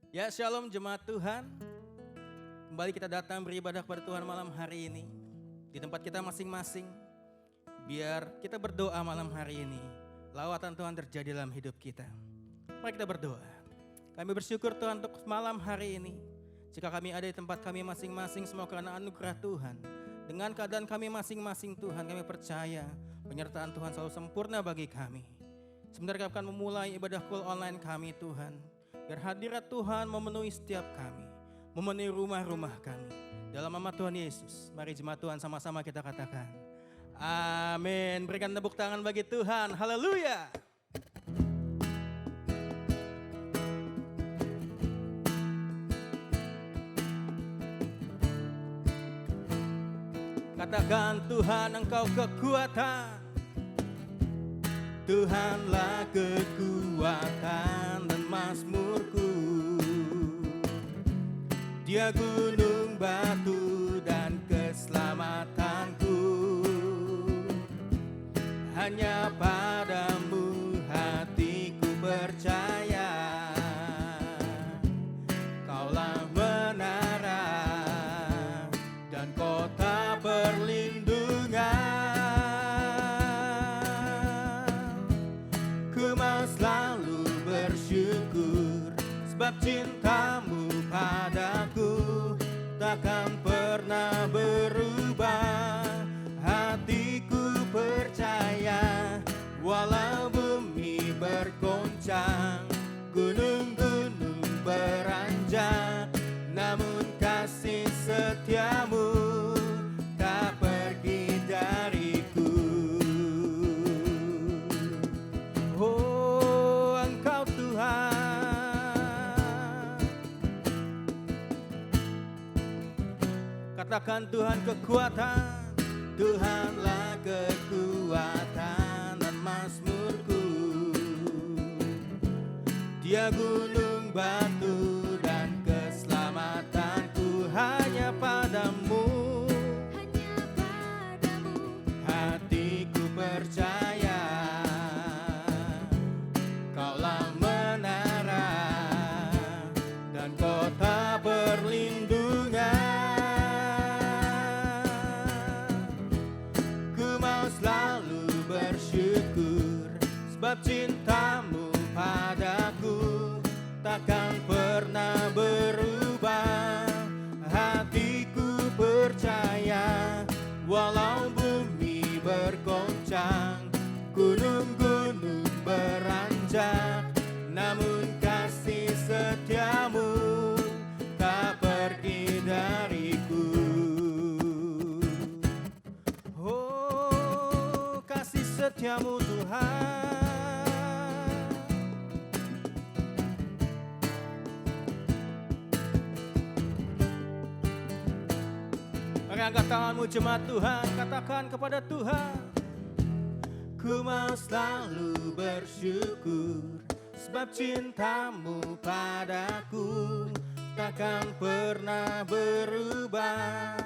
Ya, shalom jemaat Tuhan. Kembali kita datang beribadah kepada Tuhan malam hari ini. Di tempat kita masing-masing. Biar kita berdoa malam hari ini. Lawatan Tuhan terjadi dalam hidup kita. Mari kita berdoa. Kami bersyukur Tuhan untuk malam hari ini. Jika kami ada di tempat kami masing-masing, semua karena anugerah Tuhan. Dengan keadaan kami masing-masing Tuhan, kami percaya penyertaan Tuhan selalu sempurna bagi kami. Sebentar kami akan memulai ibadah full online kami Tuhan. Biar hadirat Tuhan memenuhi setiap kami, memenuhi rumah-rumah kami. Dalam nama Tuhan Yesus, mari jemaat Tuhan sama-sama kita katakan. Amin. Berikan tepuk tangan bagi Tuhan. Haleluya. Katakan Tuhan engkau kekuatan. Tuhanlah kekuatan dan mazmurku. Dia gunung batu dan keselamatanku. Hanya padamu hatiku percaya. Kaulah menara dan kota perlindungan. Ku mau selalu bersyukur sebab cintamu padaku takkan pernah berubah. Hatiku percaya walau bumi bergoncang, gunung-gunung beranjak, namun kasih setiamu tak pergi dariku. Oh, engkau Tuhan. Katakan Tuhan kekuatan. Tuhanlah kekuatan dan mazmurku. Dia gunung batu dan keselamatanku. Hanya padamu hatiku percaya. Kaulah menara dan kota perlindungan. Selalu bersyukur sebab cintamu padaku takkan pernah berubah. Hatiku percaya walau bumi bergoncang, gunung-gunung beranjak, namun kasih setiamu tak pergi dariku. Setiamu Tuhan. Mari angkat tanganmu jemaat Tuhan, katakan kepada Tuhan. Ku mau selalu bersyukur sebab cintamu padaku takkan pernah berubah.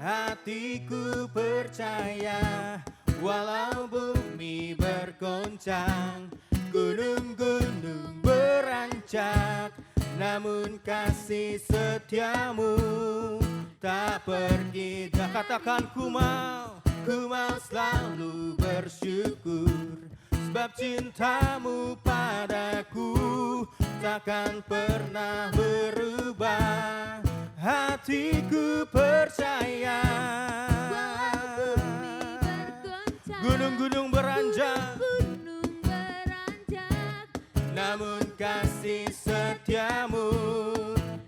Hatiku percaya walau bumi bergoncang, gunung-gunung beranjak, namun kasih setiamu tak pergi. Katakan ku mau selalu bersyukur sebab cintamu padaku takkan pernah berubah. Hatiku percaya gunung-gunung beranjak, namun kasih setiamu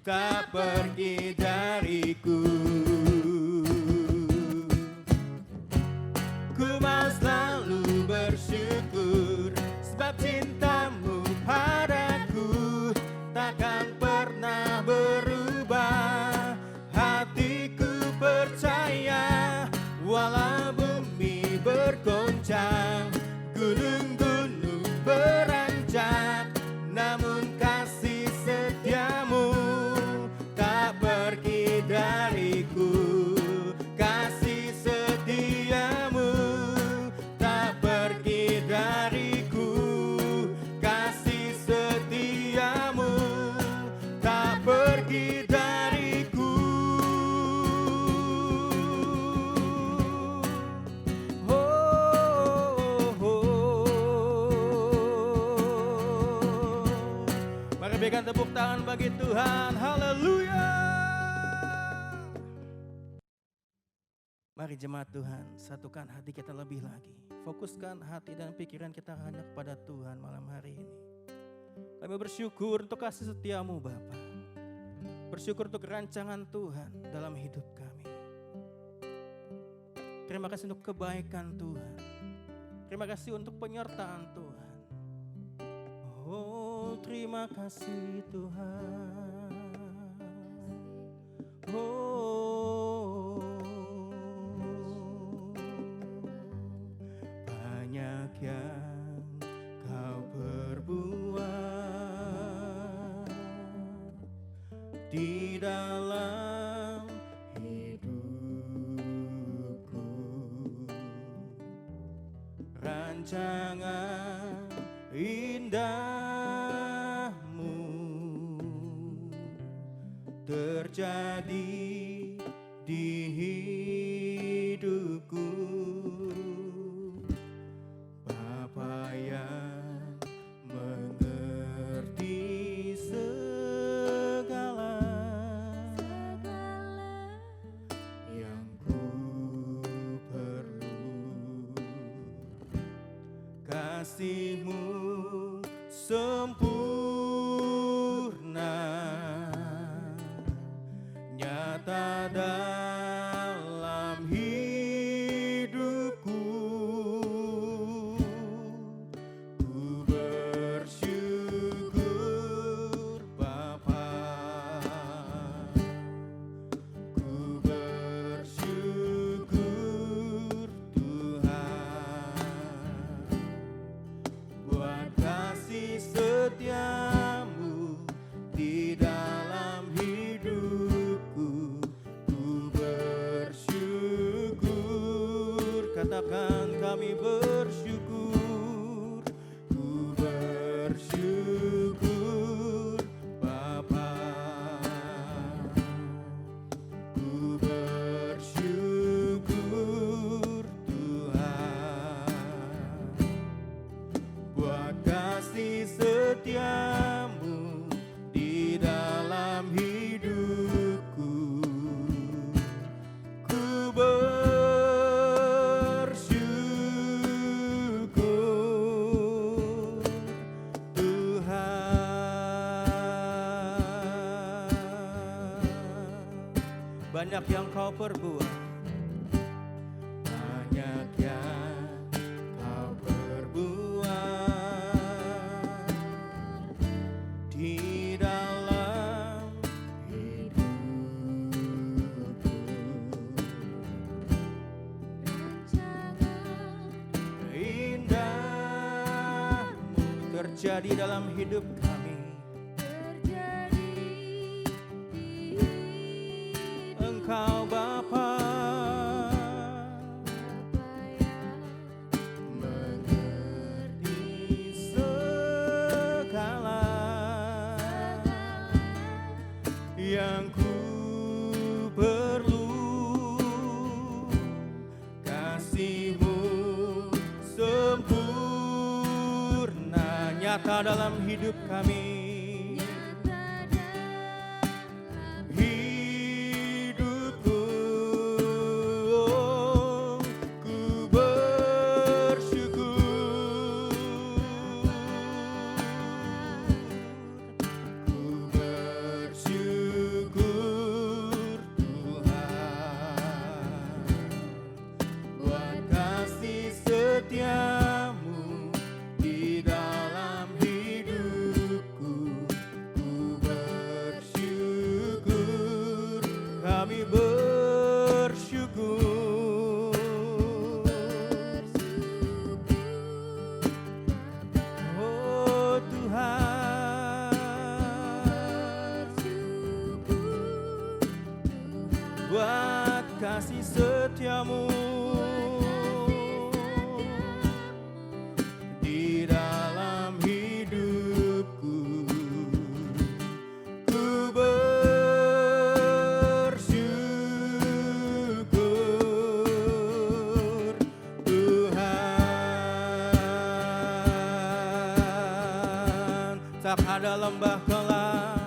tak pergi dariku. Ku mau selalu bersyukur sebab cintamu padaku takkan pernah berubah. Hatiku percaya walau bumi bergoncang, gunung-gunung beranjak, namun kasih setiamu tak pergi dariku. Kasih setiamu tak pergi dariku. Berikan tepuk tangan bagi Tuhan. Haleluya. Mari jemaat Tuhan, satukan hati kita lebih lagi. Fokuskan hati dan pikiran kita hanya kepada Tuhan malam hari ini. Kami bersyukur untuk kasih setiamu Bapa. Bersyukur untuk rancangan Tuhan dalam hidup kami. Terima kasih untuk kebaikan Tuhan. Terima kasih untuk penyertaan Tuhan. Oh, terima kasih Tuhan. Oh, banyak yang kau perbuat di dalam hidupku. Rancangan indahmu terjadi di hidupku. Bapa yang mengerti segala yang ku perlu, kasih-Mu sempurna, nyata dalam hidupku. Ku bersyukur Bapa, ku bersyukur Tuhan, buat kasih setiamu di dalam hidupku. Ku bersyukur, katakan kami bersyukur. Ku bersyukur Bapa, ku bersyukur Tuhan, buat kasih setiamu di dalam hidupku. Ku bersyukur Tuhan. Banyak yang kau perbuat, banyak yang kau perbuat di dalam hidupku. Indahmu terjadi dalam hidup kami. Engkau Bapa mengerti segala yang ku perlu, kasih-Mu sempurna, nyata dalam hidup kami. Setiamu di dalam hidupku. Ku bersyukur, kami bersyukur. Oh Tuhan, buat kasih setiamu di dalam hidupku. Ku bersyukur Tuhan. Tak ada lembah kelam,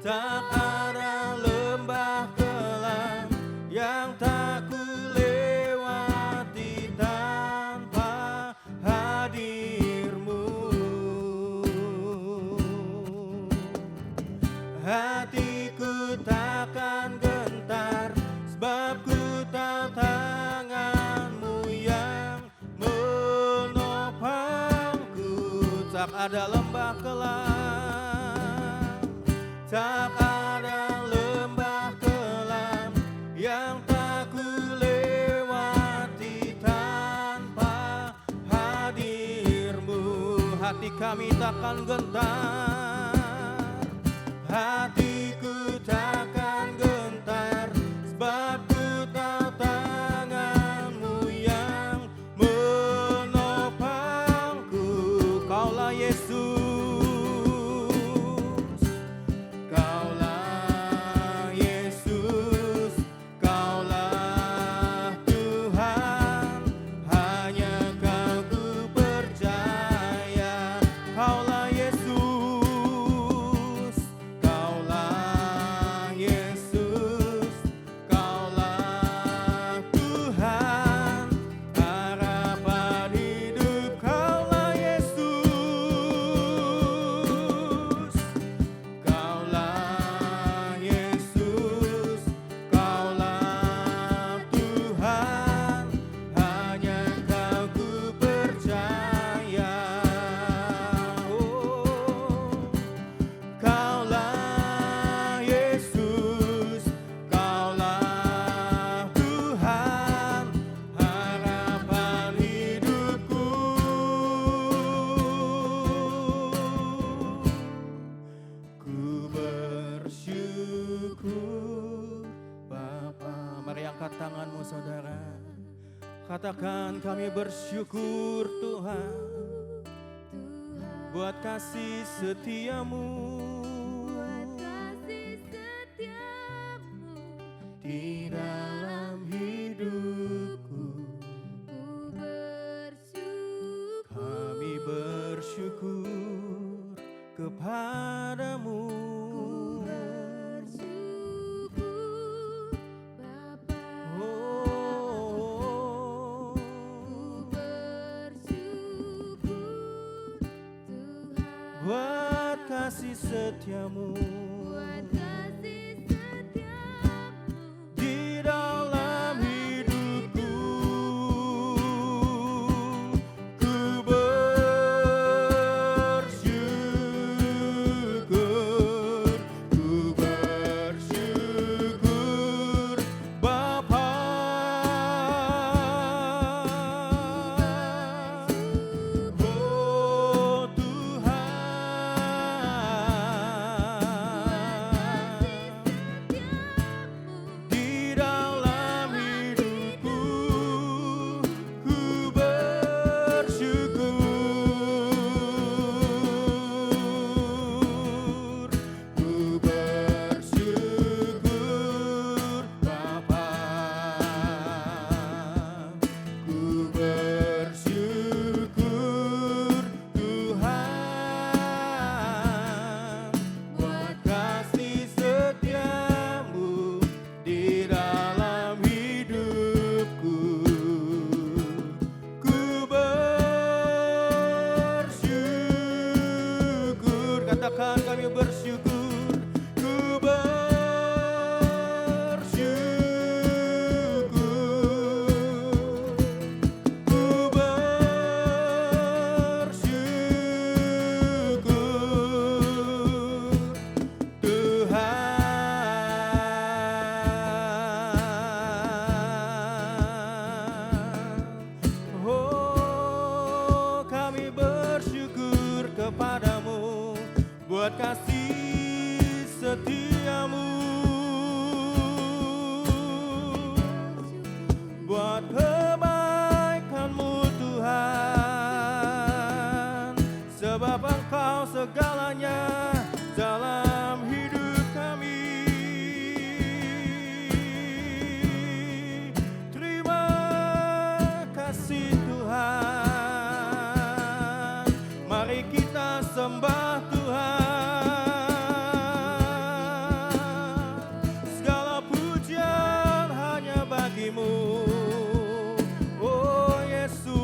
tak ada lembah kelam yang tak ku lewati tanpa hadirmu. Hatiku takkan gentar, sebab ku tahu tanganmu yang menopangku. Tak ada lembah kelam, tak ada lembah kelam yang tak ku lewati tanpa hadirmu. Hati kami takkan gentar, hatiku takkan gentar, sebab ku tahu tanganmu yang menopangku. Kaulah Yesus, Kaulah Yesus, Kaulah Tuhan, hanya Kau ku percaya. Kaulah Yesus, Kaulah Yesus, Kaulah Tuhan, harapan hidup. Kaulah Yesus, Kaulah Yesus, Kaulah Tuhan, hanya Kau ku percaya. Kaulah Yesus, Kaulah Tuhan, harapan hidupku. Ku bersyukur Bapa. Mari angkat tanganmu saudara, katakan kami bersyukur Tuhan buat kasih setiamu di dalam hidupku. Kami bersyukur kepadamu. Oh, buat kasih setiamu di dalam hidupku. Ku bersyukur, ku bersyukur Bapa. Oh Tuhan, di dalam hidupku ku bersyukur, ku bersyukur Bapa. Ku bersyukur Tuhan buat kasih setiamu di dalam hidupku. Ku bersyukur, katakan kami bersyukur. Ku bersyukur, ku bersyukur Tuhan. Oh, kami bersyukur kepadamu buat kasih setiamu, buat kebaikanmu Tuhan, sebab Engkau segalanya dalam hidup kami. Terima kasih Tuhan. Mari kita sembah Tuhan, segala pujian hanya bagimu, oh Yesus.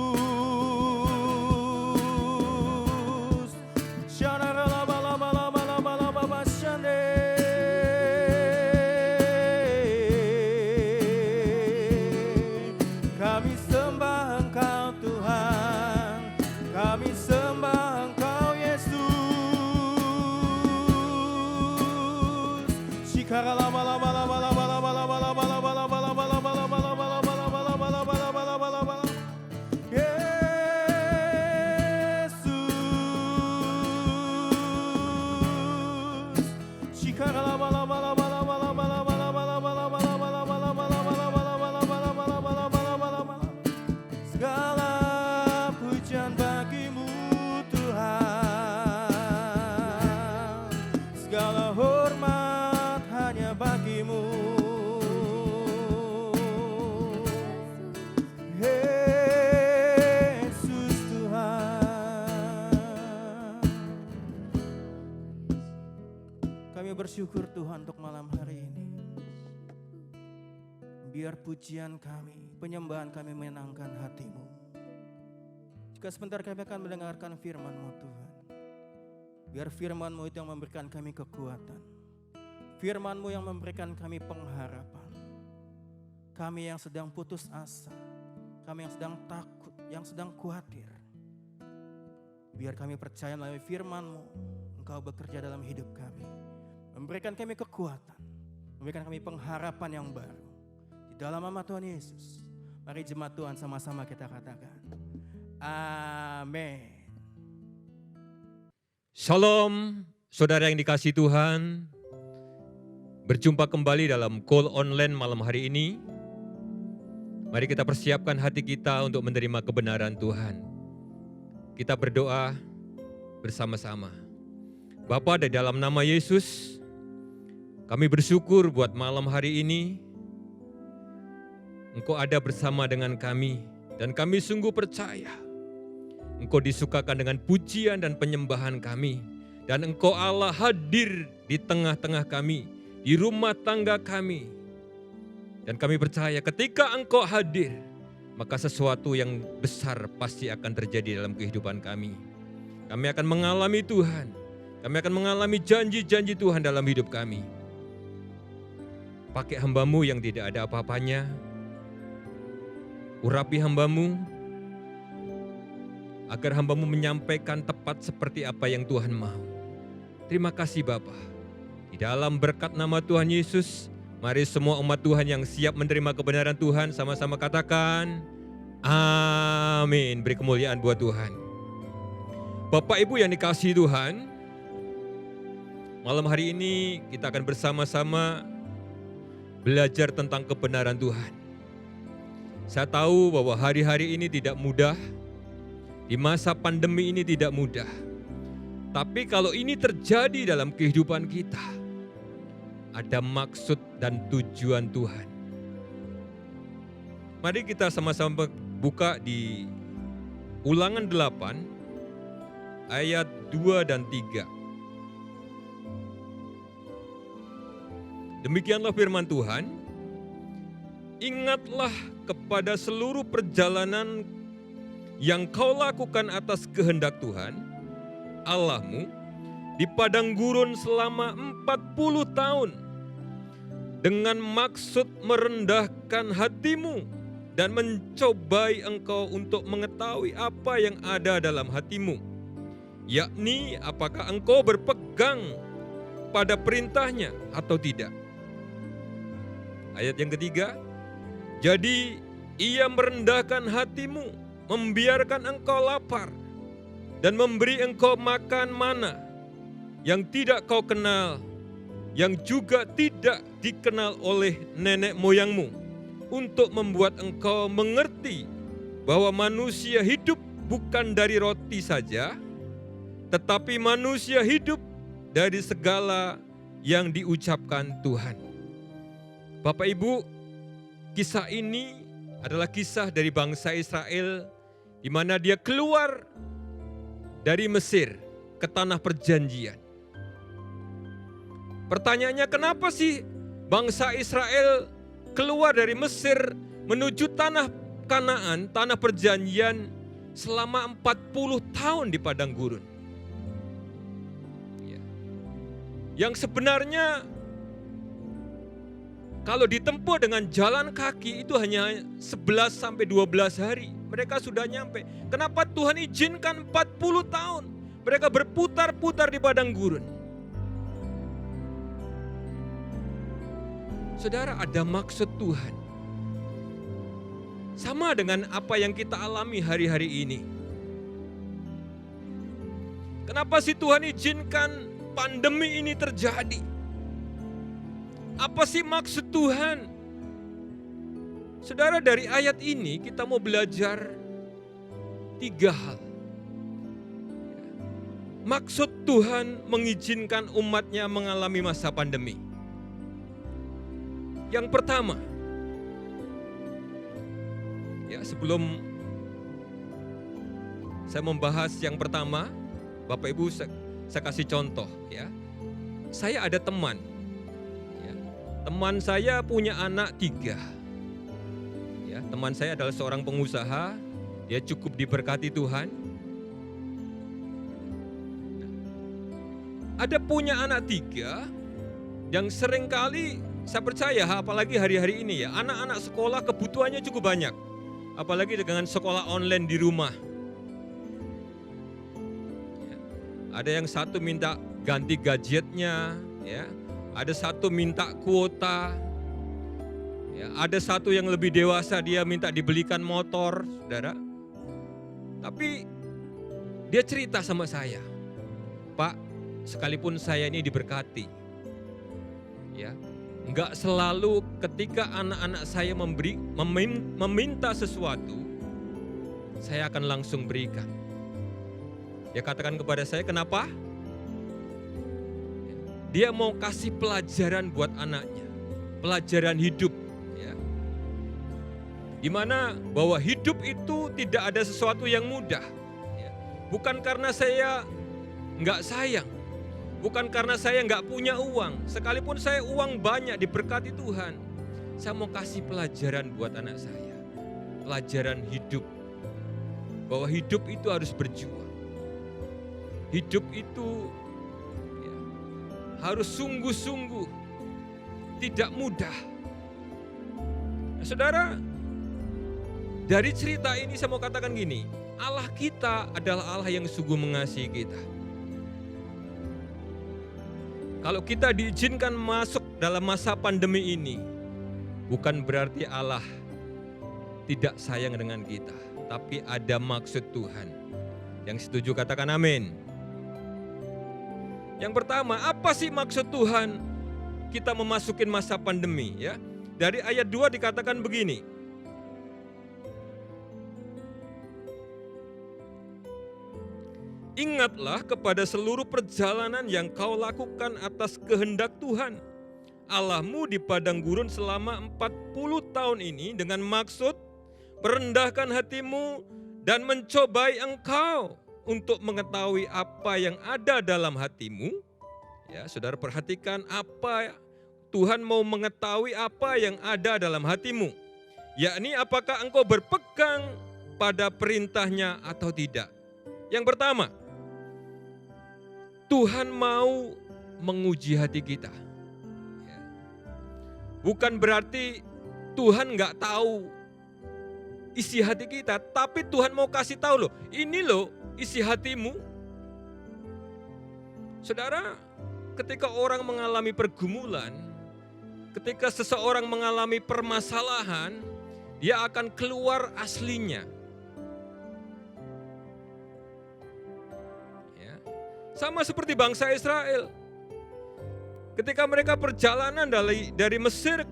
Kami sembah Engkau Tuhan, kami sembah Engkau Yesus. Shikara lama lama lama lama lama lama lama lama lama lama lama lama lama lama lama lama lama lama. Yesus. Shikara lama lama lama lama lama lama lama lama lama lama lama lama lama. Segala pujian bagimu Tuhan, segala hormat hanya bagimu, Yesus Tuhan. Kami bersyukur Tuhan untuk malam hari ini. Biar pujian kami, penyembahan kami menyenangkan hati-Mu. Jika sebentar kami akan mendengarkan firman-Mu Tuhan, biar firman-Mu itu yang memberikan kami kekuatan, firman-Mu yang memberikan kami pengharapan. Kami yang sedang putus asa, kami yang sedang takut, yang sedang khawatir, biar kami percaya melalui firman-Mu, Engkau bekerja dalam hidup kami, memberikan kami kekuatan, memberikan kami pengharapan yang baru. Dalam nama Tuhan Yesus, mari jemaat Tuhan sama-sama kita katakan, amin. Shalom, saudara yang dikasihi Tuhan. Berjumpa kembali dalam call online malam hari ini. Mari kita persiapkan hati kita untuk menerima kebenaran Tuhan. Kita berdoa bersama-sama. Bapa, di dalam nama Yesus, kami bersyukur buat malam hari ini. Engkau ada bersama dengan kami, dan kami sungguh percaya Engkau disukakan dengan pujian dan penyembahan kami, dan Engkau Allah hadir di tengah-tengah kami, di rumah tangga kami. Dan kami percaya ketika Engkau hadir, maka sesuatu yang besar pasti akan terjadi dalam kehidupan kami. Kami akan mengalami Tuhan, kami akan mengalami janji-janji Tuhan dalam hidup kami. Pakai hamba-Mu yang tidak ada apa-apanya, urapi hamba-Mu, agar hamba-Mu menyampaikan tepat seperti apa yang Tuhan mau. Terima kasih Bapa. Di dalam berkat nama Tuhan Yesus, mari semua umat Tuhan yang siap menerima kebenaran Tuhan, sama-sama katakan, amin. Beri kemuliaan buat Tuhan. Bapak Ibu yang dikasihi Tuhan, malam hari ini kita akan bersama-sama belajar tentang kebenaran Tuhan. Saya tahu bahwa hari-hari ini tidak mudah, di masa pandemi ini tidak mudah. Tapi kalau ini terjadi dalam kehidupan kita, ada maksud dan tujuan Tuhan. Mari kita sama-sama buka di Ulangan 8, ayat 2 dan 3. Demikianlah firman Tuhan, ingatlah kepada seluruh perjalanan yang kau lakukan atas kehendak Tuhan, Allahmu, di padang gurun selama 40 tahun, dengan maksud merendahkan hatimu dan mencobai engkau untuk mengetahui apa yang ada dalam hatimu, yakni apakah engkau berpegang pada perintahnya atau tidak. Ayat yang ketiga, jadi ia merendahkan hatimu, membiarkan engkau lapar, dan memberi engkau makan mana yang tidak kau kenal, yang juga tidak dikenal oleh nenek moyangmu, untuk membuat engkau mengerti bahwa manusia hidup bukan dari roti saja, tetapi manusia hidup dari segala yang diucapkan Tuhan. Bapak Ibu, kisah ini adalah kisah dari bangsa Israel di mana dia keluar dari Mesir. ke tanah perjanjian. Pertanyaannya, kenapa sih bangsa Israel keluar dari Mesir menuju tanah Kanaan, tanah perjanjian selama 40 tahun di padang gurun? Yang sebenarnya kalau ditempuh dengan jalan kaki itu hanya 11 sampai 12 hari. Mereka sudah nyampe. Kenapa Tuhan izinkan 40 tahun? Mereka berputar-putar di padang gurun. Saudara, ada maksud Tuhan. Sama dengan apa yang kita alami hari-hari ini. Kenapa sih Tuhan izinkan pandemi ini terjadi? Apa sih maksud Tuhan? Saudara, dari ayat ini kita mau belajar 3 hal. Maksud Tuhan mengizinkan umatnya mengalami masa pandemi. Yang pertama, sebelum saya membahas yang pertama, Bapak Ibu saya kasih contoh ya. Saya ada teman. Teman saya punya anak 3. Ya, teman saya adalah seorang pengusaha, dia cukup diberkati Tuhan. Ada punya anak 3 yang seringkali saya percaya, apalagi hari-hari ini ya, anak-anak sekolah kebutuhannya cukup banyak. Apalagi dengan sekolah online di rumah. Ya, ada yang satu minta ganti gadgetnya, ya. Ada satu minta kuota, ya, ada satu yang lebih dewasa dia minta dibelikan motor, saudara. Tapi dia cerita sama saya, Pak, sekalipun saya ini diberkati, ya, enggak selalu ketika anak-anak saya meminta sesuatu, saya akan langsung berikan. Dia katakan kepada saya, kenapa? Dia mau kasih pelajaran buat anaknya, pelajaran hidup. Ya. Dimana bahwa hidup itu tidak ada sesuatu yang mudah. Ya. Bukan karena saya nggak sayang, bukan karena saya nggak punya uang. Sekalipun saya uang banyak diberkati Tuhan, saya mau kasih pelajaran buat anak saya. Pelajaran hidup. Bahwa hidup itu harus berjuang. Hidup itu harus sungguh-sungguh, tidak mudah. Nah, saudara, dari cerita ini saya mau katakan gini, Allah kita adalah Allah yang sungguh mengasihi kita. Kalau kita diizinkan masuk dalam masa pandemi ini, bukan berarti Allah tidak sayang dengan kita, tapi ada maksud Tuhan. Yang setuju katakan amin. Yang pertama, apa sih maksud Tuhan kita memasuki masa pandemi? Ya, dari ayat 2 dikatakan begini. Ingatlah kepada seluruh perjalanan yang kau lakukan atas kehendak Tuhan Allahmu di padang gurun selama 40 tahun ini dengan maksud merendahkan hatimu dan mencobai engkau untuk mengetahui apa yang ada dalam hatimu. Ya, saudara perhatikan apa Tuhan mau mengetahui apa yang ada dalam hatimu. Yakni apakah engkau berpegang pada perintahnya atau tidak. Yang pertama, Tuhan mau menguji hati kita. Ya. Bukan berarti Tuhan nggak tahu isi hati kita, tapi Tuhan mau kasih tahu loh, ini loh isi hatimu. Saudara, ketika orang mengalami pergumulan, ketika seseorang mengalami permasalahan, dia akan keluar aslinya. Ya. Sama seperti bangsa Israel. Ketika mereka perjalanan dari Mesir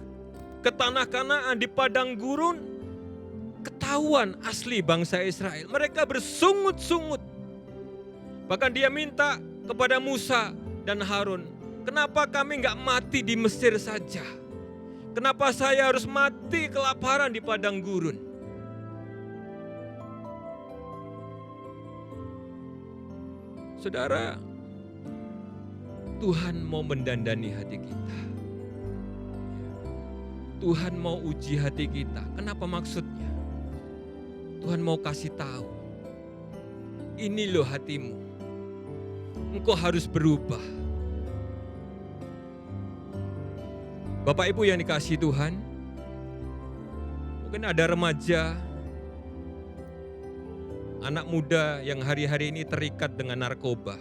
ke tanah Kanaan di padang gurun, ketahuan asli bangsa Israel. Mereka bersungut-sungut. Bahkan dia minta kepada Musa dan Harun, kenapa kami enggak mati di Mesir saja? Kenapa saya harus mati kelaparan di padang gurun? Saudara, Tuhan mau mendandani hati kita. Tuhan mau uji hati kita. Kenapa maksudnya? Tuhan mau kasih tahu. Ini loh hatimu. Engkau harus berubah. Bapak Ibu yang dikasihi Tuhan, mungkin ada remaja, anak muda yang hari-hari ini terikat dengan narkoba.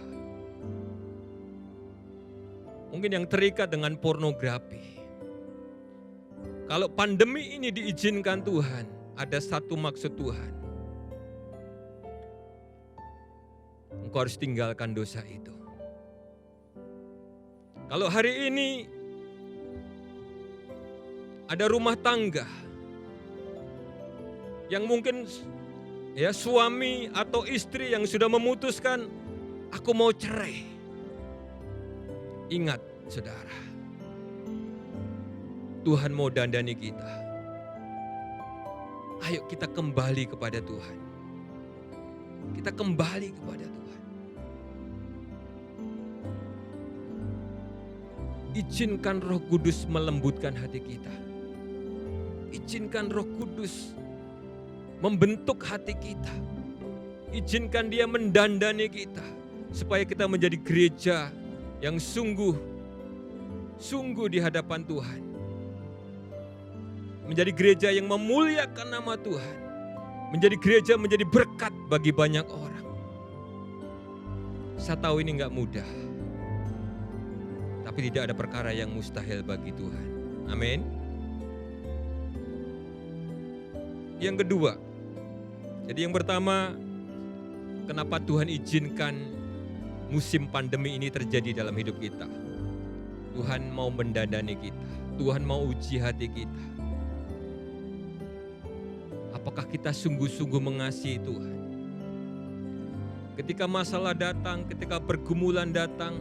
Mungkin yang terikat dengan pornografi. Kalau pandemi ini diizinkan Tuhan, ada satu maksud Tuhan. Engkau harus tinggalkan dosa itu. Kalau hari ini ada rumah tangga yang mungkin ya suami atau istri yang sudah memutuskan, aku mau cerai. Ingat saudara, Tuhan mau dandani kita. Ayo kita kembali kepada Tuhan. Kita kembali kepada Tuhan. Izinkan Roh Kudus melembutkan hati kita. Izinkan Roh Kudus membentuk hati kita. Izinkan Dia mendandani kita supaya kita menjadi gereja yang sungguh di hadapan Tuhan. Menjadi gereja yang memuliakan nama Tuhan. Menjadi gereja menjadi berkat bagi banyak orang. Saya tahu ini enggak mudah. Tapi tidak ada perkara yang mustahil bagi Tuhan. Amin. Yang kedua, jadi yang pertama, kenapa Tuhan izinkan musim pandemi ini terjadi dalam hidup kita? Tuhan mau mendandani kita. Tuhan mau uji hati kita. Apakah kita sungguh-sungguh mengasihi Tuhan? Ketika masalah datang, ketika pergumulan datang,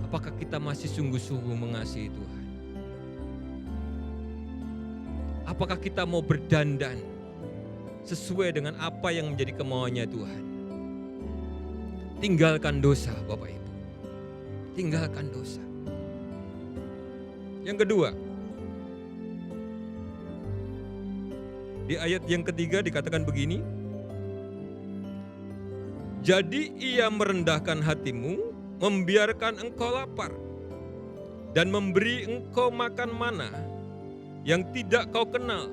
apakah kita masih sungguh-sungguh mengasihi Tuhan? Apakah kita mau berdandan sesuai dengan apa yang menjadi kemauannya Tuhan? Tinggalkan dosa, Bapak Ibu. Tinggalkan dosa. Yang kedua, di ayat yang ketiga dikatakan begini, jadi Ia merendahkan hatimu, membiarkan engkau lapar, dan memberi engkau makan mana yang tidak kau kenal,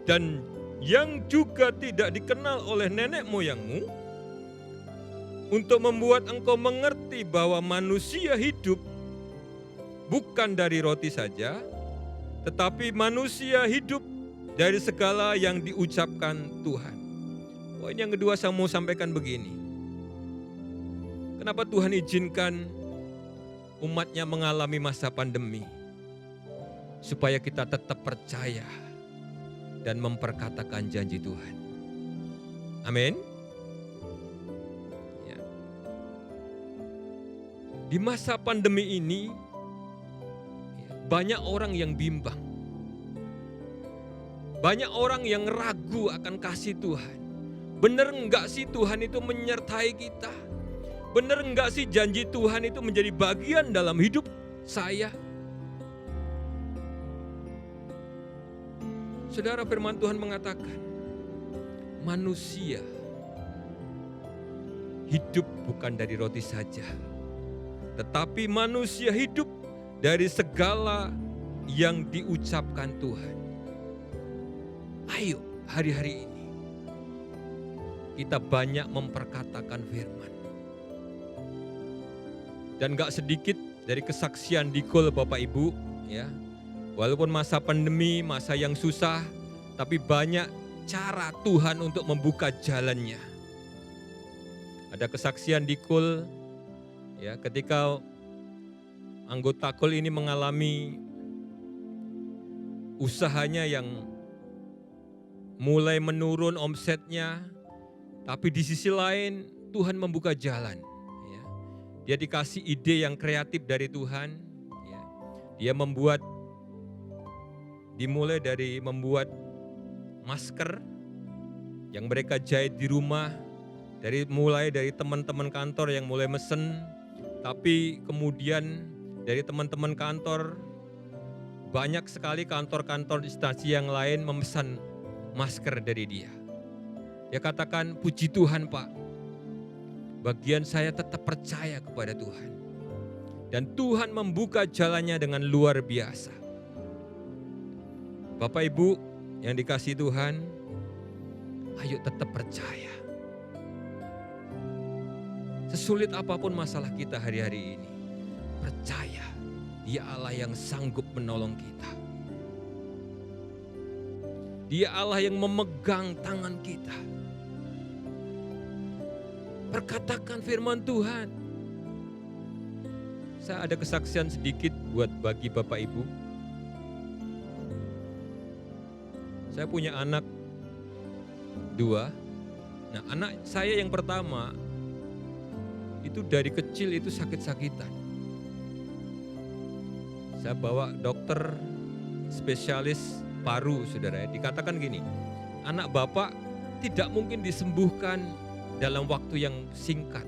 dan yang juga tidak dikenal oleh nenek moyangmu, untuk membuat engkau mengerti bahwa manusia hidup bukan dari roti saja, tetapi manusia hidup dari segala yang diucapkan Tuhan. Poin yang kedua saya mau sampaikan begini. Kenapa Tuhan izinkan umatnya mengalami masa pandemi? Supaya kita tetap percaya dan memperkatakan janji Tuhan. Amin. Ya. Di masa pandemi ini, banyak orang yang bimbang. Banyak orang yang ragu akan kasih Tuhan. Benar enggak sih Tuhan itu menyertai kita? Benar enggak sih janji Tuhan itu menjadi bagian dalam hidup saya? Saudara, firman Tuhan mengatakan, manusia hidup bukan dari roti saja, tetapi manusia hidup dari segala yang diucapkan Tuhan. Ayo hari-hari ini kita banyak memperkatakan firman. Dan gak sedikit dari kesaksian Dikul Bapak Ibu, ya. Walaupun masa pandemi, masa yang susah, tapi banyak cara Tuhan untuk membuka jalannya. Ada kesaksian Dikul, ya, ketika anggota Kul ini mengalami usahanya yang mulai menurun omsetnya, tapi di sisi lain Tuhan membuka jalan. Ya. Dia dikasih ide yang kreatif dari Tuhan. Ya. Dia dimulai dari membuat masker yang mereka jahit di rumah, mulai dari teman-teman kantor yang mulai mesen, tapi kemudian dari teman-teman kantor, banyak sekali kantor-kantor instansi yang lain memesan masker dari dia. Dia katakan, puji Tuhan Pak, bagian saya tetap percaya kepada Tuhan. Dan Tuhan membuka jalannya dengan luar biasa. Bapak Ibu yang dikasihi Tuhan, ayo tetap percaya. Sesulit apapun masalah kita hari-hari ini, percaya Dia Allah yang sanggup menolong kita. Dia Allah yang memegang tangan kita. Perkatakan firman Tuhan. Saya ada kesaksian sedikit buat bagi Bapak Ibu. Saya punya anak 2. Nah, anak saya yang pertama itu dari kecil itu sakit-sakitan. Saya bawa dokter spesialis paru, saudara. Dikatakan gini, anak Bapak tidak mungkin disembuhkan dalam waktu yang singkat.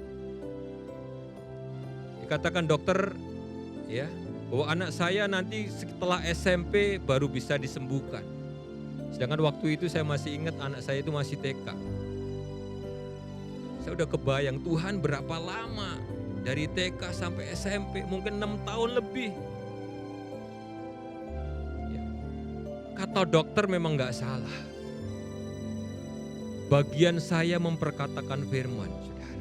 Dikatakan dokter, ya, bahwa anak saya nanti setelah SMP baru bisa disembuhkan. Sedangkan waktu itu saya masih ingat anak saya itu masih TK. Saya udah kebayang Tuhan berapa lama dari TK sampai SMP, mungkin 6 tahun lebih. Ya. Kata dokter memang gak salah. Bagian saya memperkatakan firman, saudara.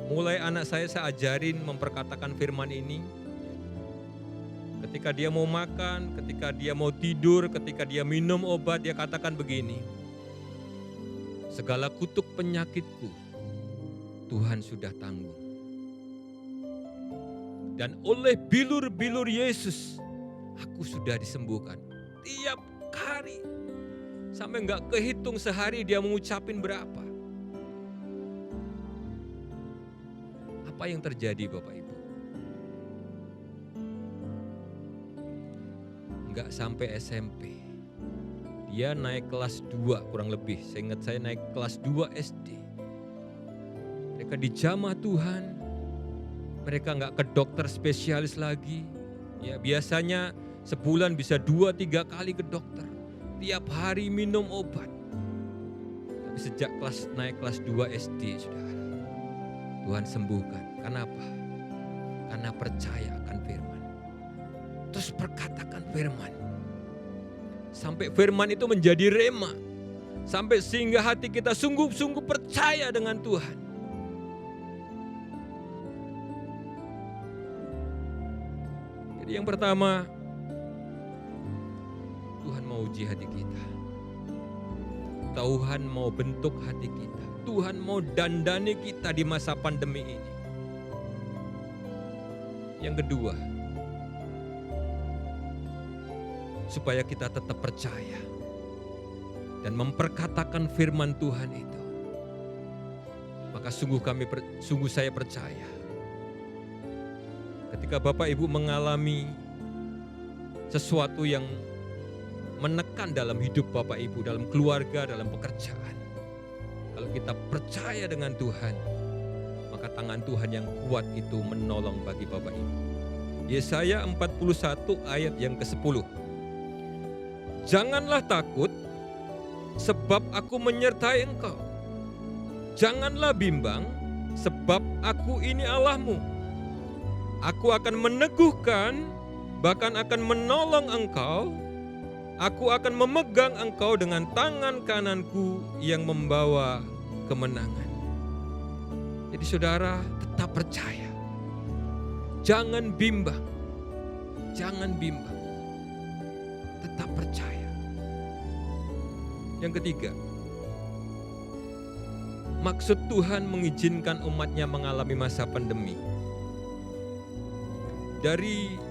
Mulai anak saya ajarin memperkatakan firman ini. Ketika dia mau makan, ketika dia mau tidur, ketika dia minum obat, dia katakan begini. Segala kutuk penyakitku, Tuhan sudah tanggung. Dan oleh bilur-bilur Yesus, aku sudah disembuhkan. Tiap hari, sampai enggak kehitung sehari dia mengucapin berapa. Apa yang terjadi Bapak Ibu? Enggak sampai SMP. Dia naik kelas 2 kurang lebih. Seingat saya naik kelas 2 SD. Mereka dijamah Tuhan. Mereka enggak ke dokter spesialis lagi. Ya, biasanya sebulan bisa 2-3 kali ke dokter. Tiap hari minum obat. Tapi sejak naik kelas 2 SD, saudara, Tuhan sembuhkan. Kenapa? Karena percaya akan firman. Terus perkatakan firman. Sampai firman itu menjadi rema. Sampai sehingga hati kita sungguh-sungguh percaya dengan Tuhan. Jadi yang pertama, Tuhan mau uji hati kita. Tuhan mau bentuk hati kita. Tuhan mau dandani kita di masa pandemi ini. Yang kedua, supaya kita tetap percaya dan memperkatakan firman Tuhan itu. Maka sungguh saya percaya. Ketika Bapak Ibu mengalami sesuatu yang menekan dalam hidup Bapak Ibu, dalam keluarga, dalam pekerjaan. Kalau kita percaya dengan Tuhan, maka tangan Tuhan yang kuat itu menolong bagi Bapak Ibu. Yesaya 41 ayat yang ke-10. Janganlah takut, sebab aku menyertai engkau. Janganlah bimbang, sebab aku ini Allahmu. Aku akan meneguhkan, bahkan akan menolong engkau. Aku akan memegang engkau dengan tangan kananku yang membawa kemenangan. Jadi saudara, tetap percaya. Jangan bimbang. Jangan bimbang. Tetap percaya. Yang ketiga, maksud Tuhan mengizinkan umatnya mengalami masa pandemi. Dari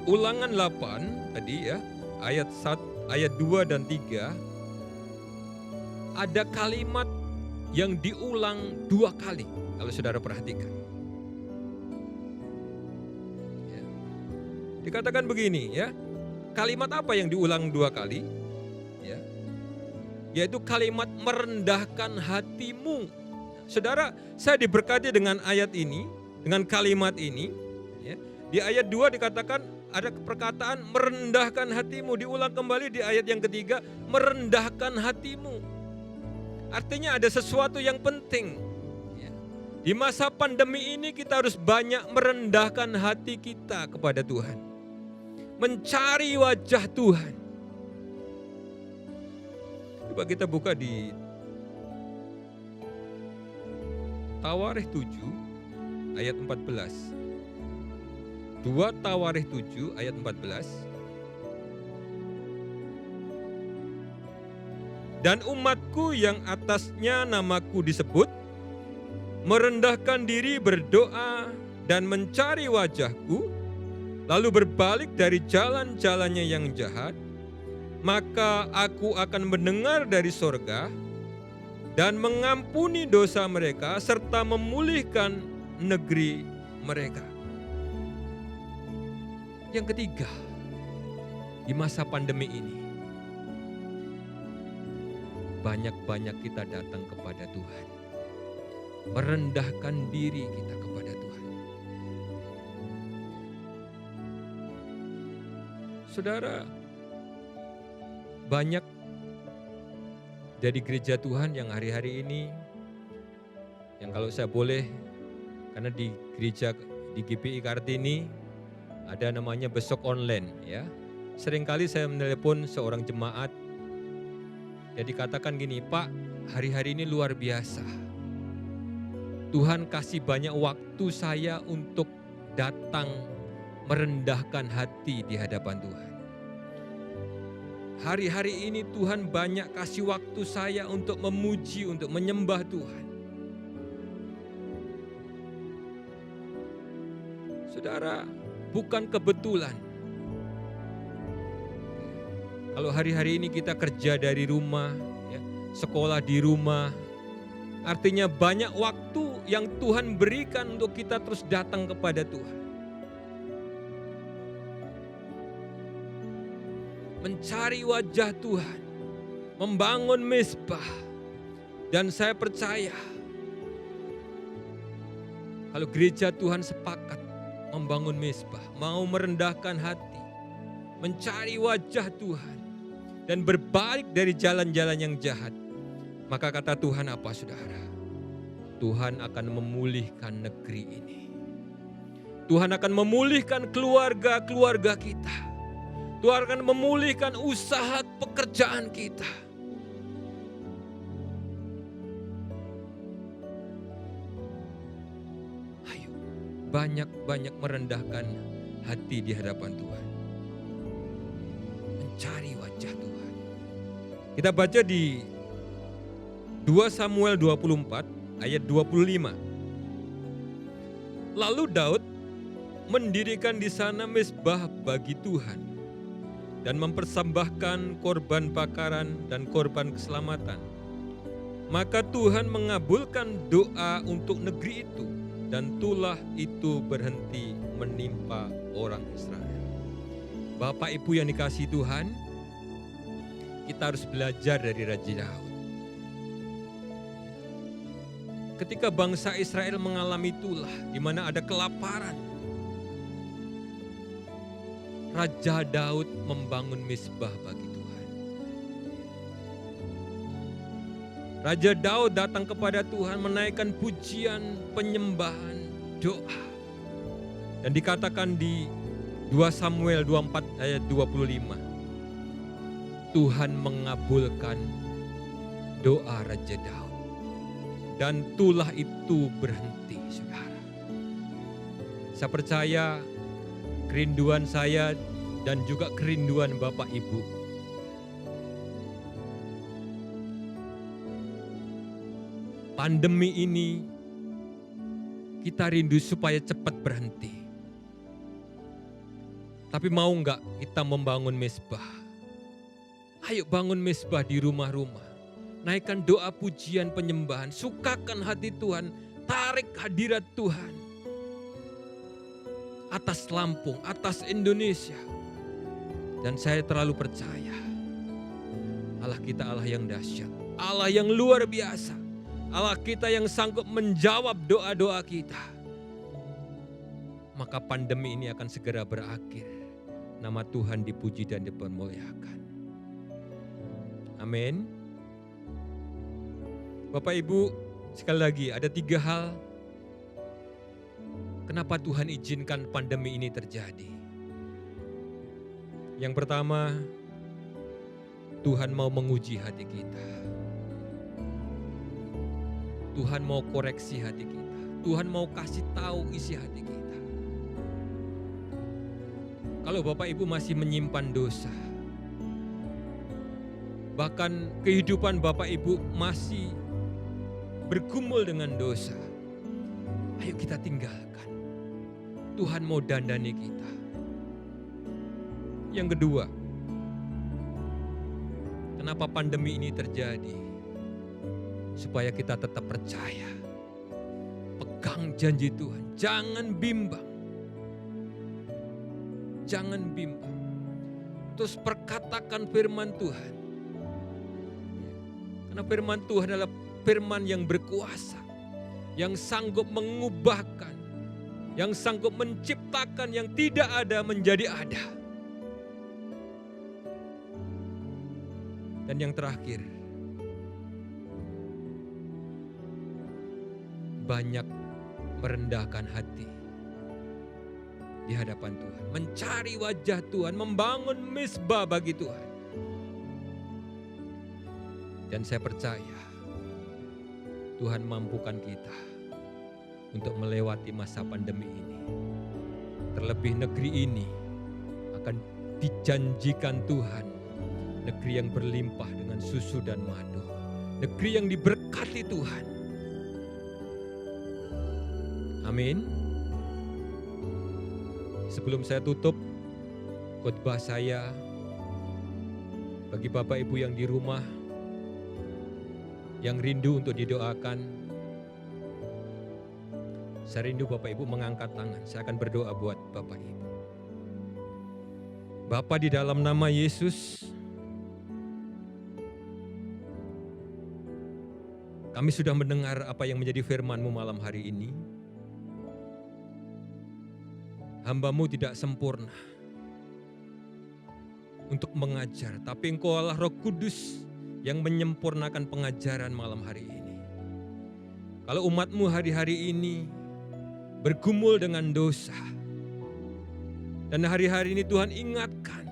Ulangan 8 tadi ya, ayat 2 dan 3, ada kalimat yang diulang 2 kali kalau saudara perhatikan. Ya. Dikatakan begini ya, kalimat apa yang diulang 2 kali? Ya. yaitu kalimat merendahkan hatimu. Saudara, saya diberkati dengan ayat ini, dengan kalimat ini. Ya. Di ayat 2 dikatakan ada perkataan merendahkan hatimu. Diulang kembali di ayat yang ketiga, merendahkan hatimu. Artinya ada sesuatu yang penting. Ya. Di masa pandemi ini kita harus banyak merendahkan hati kita kepada Tuhan. Mencari wajah Tuhan. Coba kita buka di Tawarikh 7 ayat 14. 2 Tawarikh 7 ayat 14. Dan umatku yang atasnya namaku disebut, merendahkan diri berdoa dan mencari wajahku, lalu berbalik dari jalan-jalannya yang jahat, maka aku akan mendengar dari sorga dan mengampuni dosa mereka serta memulihkan negeri mereka. Yang ketiga, di masa pandemi ini, banyak-banyak kita datang kepada Tuhan. Merendahkan diri kita kepada Tuhan. Saudara, banyak dari gereja Tuhan yang hari-hari ini, yang kalau saya boleh, karena di gereja di GPI Kartini ada namanya besok online ya. Seringkali saya menelepon seorang jemaat, jadi katakan gini, Pak, hari-hari ini luar biasa. Tuhan kasih banyak waktu saya untuk datang merendahkan hati di hadapan Tuhan. Hari-hari ini Tuhan banyak kasih waktu saya untuk memuji, untuk menyembah Tuhan. Saudara, bukan kebetulan. Kalau hari-hari ini kita kerja dari rumah, ya, sekolah di rumah, artinya banyak waktu yang Tuhan berikan untuk kita terus datang kepada Tuhan. Mencari wajah Tuhan, membangun mezbah. Dan saya percaya, kalau gereja Tuhan sepakat membangun mezbah, mau merendahkan hati, mencari wajah Tuhan, dan berbalik dari jalan-jalan yang jahat, maka kata Tuhan apa saudara? Tuhan akan memulihkan negeri ini. Tuhan akan memulihkan keluarga-keluarga kita. Tuhan akan memulihkan usaha pekerjaan kita. Ayo, banyak-banyak merendahkan hati di hadapan Tuhan. Mencari wajah Tuhan. Kita baca di 2 Samuel 24 ayat 25. Lalu Daud mendirikan di sana mezbah bagi Tuhan dan mempersembahkan korban bakaran dan korban keselamatan. Maka Tuhan mengabulkan doa untuk negeri itu, dan tulah itu berhenti menimpa orang Israel. Bapak Ibu yang dikasihi Tuhan, kita harus belajar dari Raja Daud. Ketika bangsa Israel mengalami tulah, di mana ada kelaparan, Raja Daud membangun mezbah bagi Tuhan. Raja Daud datang kepada Tuhan menaikkan pujian, penyembahan, doa. Dan dikatakan di 2 Samuel 24 ayat 25. Tuhan mengabulkan doa Raja Daud. Dan tulah itu berhenti, saudara. Saya percaya kerinduan saya dan juga kerinduan Bapak Ibu. Pandemi ini kita rindu supaya cepat berhenti. Tapi mau enggak kita membangun mezbah? Ayo bangun mezbah di rumah-rumah. Naikkan doa pujian penyembahan. Sukakan hati Tuhan. Tarik hadirat Tuhan. Atas Lampung, atas Indonesia. Dan saya terlalu percaya Allah kita Allah yang dahsyat, Allah yang luar biasa, Allah kita yang sanggup menjawab doa-doa kita. Maka pandemi ini akan segera berakhir. Nama Tuhan dipuji dan dipermuliakan. Amin. Bapak Ibu, sekali lagi ada 3 hal kenapa Tuhan izinkan pandemi ini terjadi. Yang pertama, Tuhan mau menguji hati kita. Tuhan mau koreksi hati kita. Tuhan mau kasih tahu isi hati kita. Kalau Bapak Ibu masih menyimpan dosa, bahkan kehidupan Bapak Ibu masih bergumul dengan dosa, ayo kita tinggalkan. Tuhan mau dandani kita. Yang kedua, kenapa pandemi ini terjadi? Supaya kita tetap percaya. Pegang janji Tuhan, jangan bimbang. Jangan bimbang. Terus perkatakan firman Tuhan. Karena firman Tuhan adalah firman yang berkuasa, yang sanggup mengubahkan, yang sanggup menciptakan yang tidak ada menjadi ada. Dan yang terakhir, banyak merendahkan hati di hadapan Tuhan, mencari wajah Tuhan, membangun misbah bagi Tuhan. Dan saya percaya Tuhan mampukan kita untuk melewati masa pandemi ini. Terlebih negeri ini akan dijanjikan Tuhan, negeri yang berlimpah dengan susu dan madu, negeri yang diberkati Tuhan. Amin. Sebelum saya tutup khotbah saya, bagi Bapak Ibu yang di rumah, yang rindu untuk didoakan, saya rindu Bapak Ibu mengangkat tangan. Saya akan berdoa buat Bapak Ibu. Bapa, di dalam nama Yesus, kami sudah mendengar apa yang menjadi firman-Mu malam hari ini. Hamba-Mu tidak sempurna untuk mengajar, tapi Engkau Allah Roh Kudus yang menyempurnakan pengajaran malam hari ini. Kalau umat-Mu hari-hari ini bergumul dengan dosa, dan hari-hari ini Tuhan ingatkan,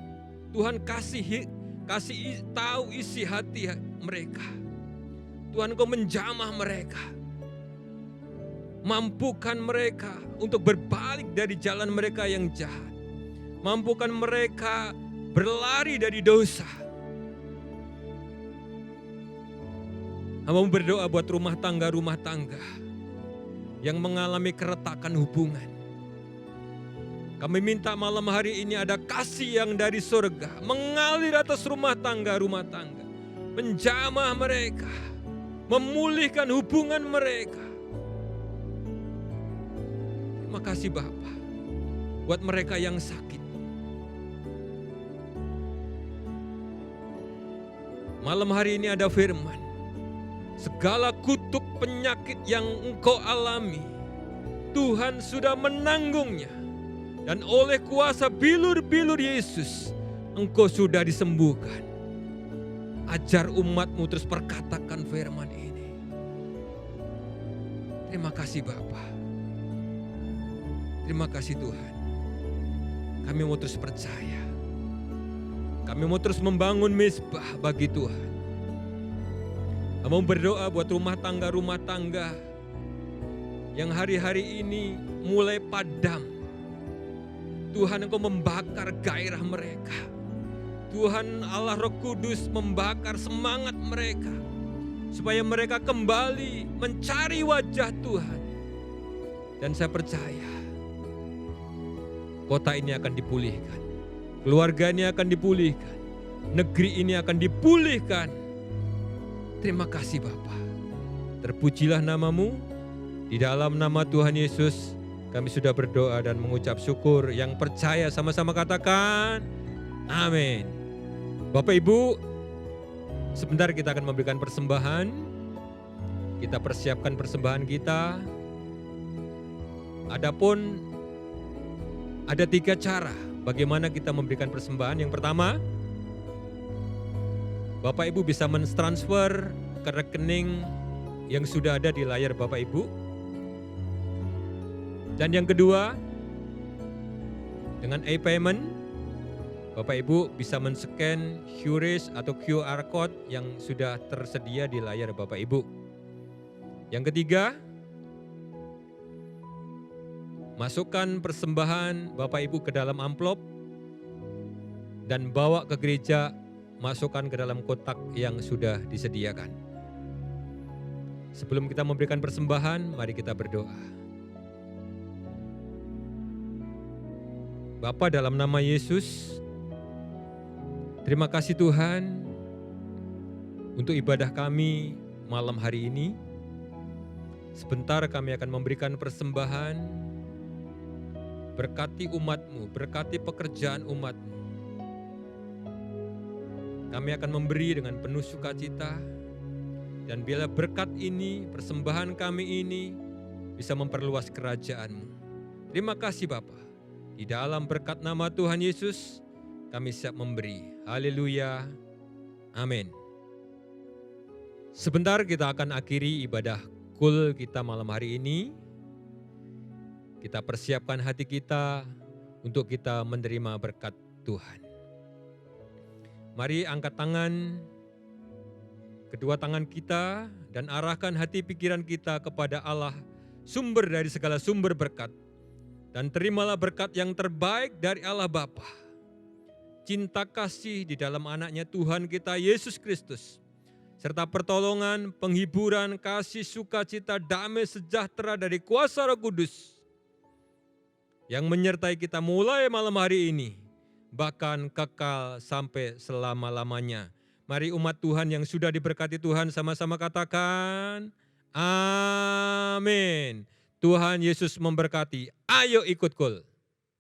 Tuhan kasih tahu isi hati mereka. Tuhan, Engkau menjamah mereka, mampukan mereka untuk berbalik dari jalan mereka yang jahat, mampukan mereka berlari dari dosa. Hamba berdoa buat rumah tangga yang mengalami keretakan hubungan. Kami minta malam hari ini ada kasih yang dari surga mengalir atas rumah tangga, menjamah mereka, memulihkan hubungan mereka. Terima kasih Bapa buat mereka yang sakit. Malam hari ini ada firman, segala kutuk penyakit yang engkau alami, Tuhan sudah menanggungnya. Dan oleh kuasa bilur-bilur Yesus, engkau sudah disembuhkan. Ajar umat-Mu terus perkatakan firman ini. Terima kasih Bapa. Terima kasih Tuhan. Kami mau terus percaya. Kami mau terus membangun misbah bagi Tuhan. Kami mau berdoa buat rumah tangga yang hari-hari ini mulai padam. Tuhan, Engkau membakar gairah mereka. Tuhan Allah Roh Kudus membakar semangat mereka, supaya mereka kembali mencari wajah Tuhan. Dan saya percaya kota ini akan dipulihkan, keluarga ini akan dipulihkan, negeri ini akan dipulihkan. Terima kasih Bapa. Terpujilah nama-Mu. Di dalam nama Tuhan Yesus kami sudah berdoa dan mengucap syukur. Yang percaya sama-sama katakan amin. Bapak Ibu, Sebentar kita akan memberikan persembahan. Kita persiapkan persembahan kita. Adapun ada 3 cara bagaimana kita memberikan persembahan. Yang pertama, Bapak Ibu bisa mentransfer ke rekening yang sudah ada di layar Bapak Ibu. Dan yang kedua, dengan e-payment, Bapak Ibu bisa men-scan QRIS atau QR Code yang sudah tersedia di layar Bapak Ibu. Yang ketiga, masukkan persembahan Bapak Ibu ke dalam amplop dan bawa ke gereja, masukkan ke dalam kotak yang sudah disediakan. Sebelum kita memberikan persembahan, mari kita berdoa. Bapa, dalam nama Yesus, terima kasih Tuhan untuk ibadah kami malam hari ini. Sebentar kami akan memberikan persembahan. Berkati umat-Mu, berkati pekerjaan umat-Mu. Kami akan memberi dengan penuh sukacita. Dan bila berkat ini, persembahan kami ini bisa memperluas kerajaan-Mu. Terima kasih Bapa. Di dalam berkat nama Tuhan Yesus, kami siap memberi. Haleluya. Amin. Sebentar kita akan akhiri ibadah kul kita malam hari ini. Kita persiapkan hati kita untuk kita menerima berkat Tuhan. Mari angkat tangan, kedua tangan kita, dan arahkan hati pikiran kita kepada Allah, sumber dari segala sumber berkat. Dan terimalah berkat yang terbaik dari Allah Bapa. Cinta kasih di dalam anaknya Tuhan kita Yesus Kristus. Serta pertolongan, penghiburan, kasih, sukacita, damai, sejahtera dari kuasa Roh Kudus yang menyertai kita mulai malam hari ini, bahkan kekal sampai selama-lamanya. Mari umat Tuhan yang sudah diberkati Tuhan sama-sama katakan, amin. Tuhan Yesus memberkati. Ayo ikut kul.